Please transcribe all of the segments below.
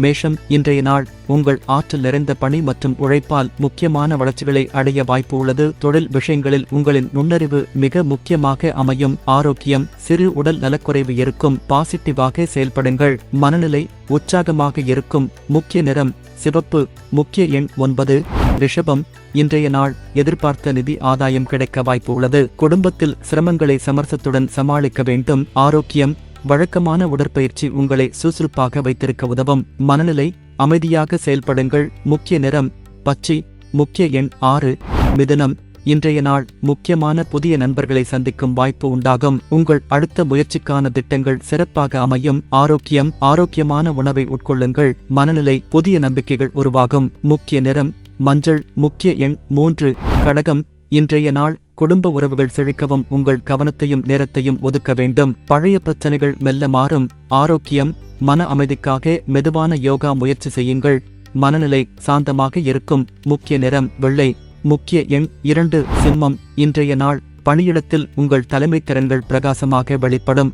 மேஷம், இன்றைய நாள் உங்கள் ஆற்றல் நிறைந்த பணி மற்றும் உழைப்பால் முக்கியமான வளர்ச்சிகளை அடைய வாய்ப்பு உள்ளது. தொழில் விஷயங்களில் உங்களின் நுண்ணறிவு மிக முக்கியமாக அமையும். ஆரோக்கியம், சிறு உடல் நலக்குறைவு இருக்கும். பாசிட்டிவாக செயல்படுங்கள். மனநிலை உற்சாகமாக இருக்கும். முக்கிய நிறம் சிவப்பு. முக்கிய எண் 9. ரிஷபம், இன்றைய நாள் எதிர்பார்த்த நிதி ஆதாயம் கிடைக்க வாய்ப்பு உள்ளது. குடும்பத்தில் சிரமங்களை சமரசத்துடன் சமாளிக்க வேண்டும். ஆரோக்கியம், வழக்கமான உடற்பயிற்சி உங்களை சுறுசுறுப்பாக வைத்திருக்க உதவும். மனநிலை அமைதியாக செயல்படுங்கள். முக்கிய நிறம் பச்சை. முக்கிய எண் 6. மிதுனம், இன்றைய நாள் முக்கியமான புதிய நண்பர்களை சந்திக்கும் வாய்ப்பு உண்டாகும். உங்கள் அடுத்த முயற்சிக்கான திட்டங்கள் சிறப்பாக அமையும். ஆரோக்கியம், ஆரோக்கியமான உணவை உட்கொள்ளுங்கள். மனநிலை புதிய நம்பிக்கைகள் உருவாகும். முக்கிய நிறம் மஞ்சள். முக்கிய எண் 3. கடகம், இன்றைய நாள் குடும்ப உறவுகள் செழிக்கவும் உங்கள் கவனத்தையும் நேரத்தையும் ஒதுக்க வேண்டும். பழைய பிரச்சனைகள் மெல்ல மாறும். ஆரோக்கியம், மன அமைதிக்காக மெதுவான யோகா முயற்சி செய்யுங்கள். மனநிலை சாந்தமாக இருக்கும். முக்கிய நிறம் வெள்ளை. முக்கிய எண் 2. சிம்மம், இன்றைய நாள் பணியிடத்தில் உங்கள் தலைமை திறன்கள் பிரகாசமாக வெளிப்படும்.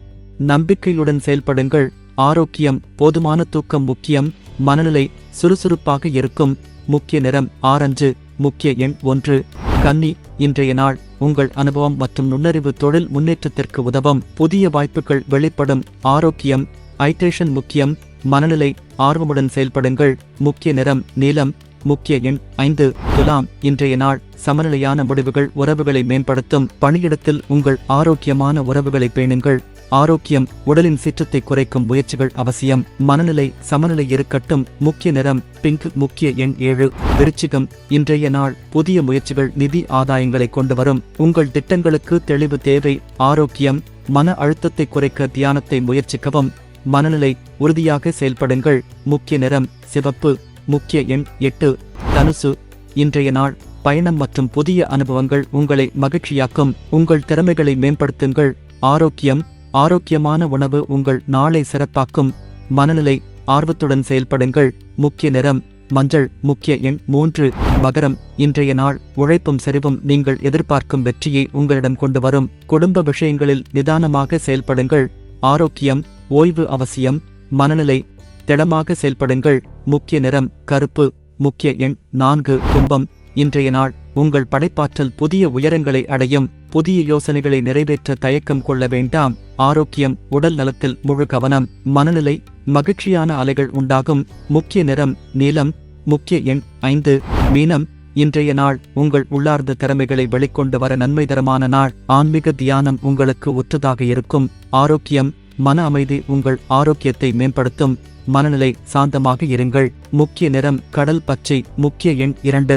நம்பிக்கையுடன் செயல்படுங்கள். ஆரோக்கியம், போதுமான தூக்கம் முக்கியம். மனநிலை சுறுசுறுப்பாக இருக்கும். முக்கிய நிறம் ஆரஞ்சு. முக்கிய எண் 1. கன்னி, இன்றைய நாள் உங்கள் அனுபவம் மற்றும் நுண்ணறிவு தொழில் முன்னேற்றத்திற்கு உதவும். புதிய வாய்ப்புகள் வெளிப்படும். ஆரோக்கியம், ஹைட்ரேஷன் முக்கியம். மனநிலை ஆர்வமுடன் செயல்படுங்கள். முக்கிய நிறம் நீலம். முக்கிய எண் 5. துலாம், இன்றைய நாள் சமநிலையான முடிவுகள் உறவுகளை மேம்படுத்தும். பணியிடத்தில் உங்கள் ஆரோக்கியமான உறவுகளை பேணுங்கள். ஆரோக்கியம், உடலின் சீற்றத்தை குறைக்கும் முயற்சிகள் அவசியம். மனநிலை சமநிலை இருக்கட்டும். முக்கிய நிறம் பிங்க். முக்கிய எண் 7. விருச்சிகம், இன்றைய நாள் புதிய முயற்சிகள் நிதி ஆதாயங்களை கொண்டு வரும். உங்கள் திட்டங்களுக்கு தெளிவு தேவை. ஆரோக்கியம், மன அழுத்தத்தை குறைக்க தியானத்தை முயற்சிக்கவும். மனநிலை உறுதியாக செயல்படுங்கள். முக்கிய நிறம் சிவப்பு. முக்கிய எண் 8. தனுசு, இன்றைய நாள் பயணம் மற்றும் புதிய அனுபவங்கள் உங்களை மகிழ்ச்சியாக்கும். உங்கள் திறமைகளை மேம்படுத்துங்கள். ஆரோக்கியம், ஆரோக்கியமான உணவு உங்கள் நாளை சிறப்பாக்கும். மனநிலை ஆர்வத்துடன் செயல்படுங்கள். முக்கிய நிறம் மஞ்சள். முக்கிய எண் 3. மகரம், இன்றைய நாள் உழைப்பும் செறிவும் நீங்கள் எதிர்பார்க்கும் வெற்றியை உங்களிடம் கொண்டு வரும். குடும்ப விஷயங்களில் நிதானமாக செயல்படுங்கள். ஆரோக்கியம், ஓய்வு அவசியம். மனநிலை திடமாக செயல்படுங்கள். முக்கிய நிறம் கருப்பு. முக்கிய எண் 4. கும்பம், இன்றைய நாள் உங்கள் படைப்பாற்றல் புதிய உயரங்களை அடையும். புதிய யோசனைகளை நிறைவேற்ற தயக்கம் கொள்ள வேண்டாம். ஆரோக்கியம், உடல் நலத்தில் முழு கவனம். மனநிலை மகிழ்ச்சியான அலைகள் உண்டாகும். முக்கிய நிறம் நீலம். முக்கிய எண் 5. மீனம், இன்றைய நாள் உங்கள் உள்ளார்ந்த திறமைகளை வெளிக்கொண்டு வர நன்மைதரமான நாள். ஆன்மீக தியானம் உங்களுக்கு ஒற்றதாக இருக்கும். ஆரோக்கியம், மன அமைதி உங்கள் ஆரோக்கியத்தை மேம்படுத்தும். மனநிலை சாந்தமாக இருங்கள். முக்கிய நிறம் கடல் பச்சை. முக்கிய எண் 2.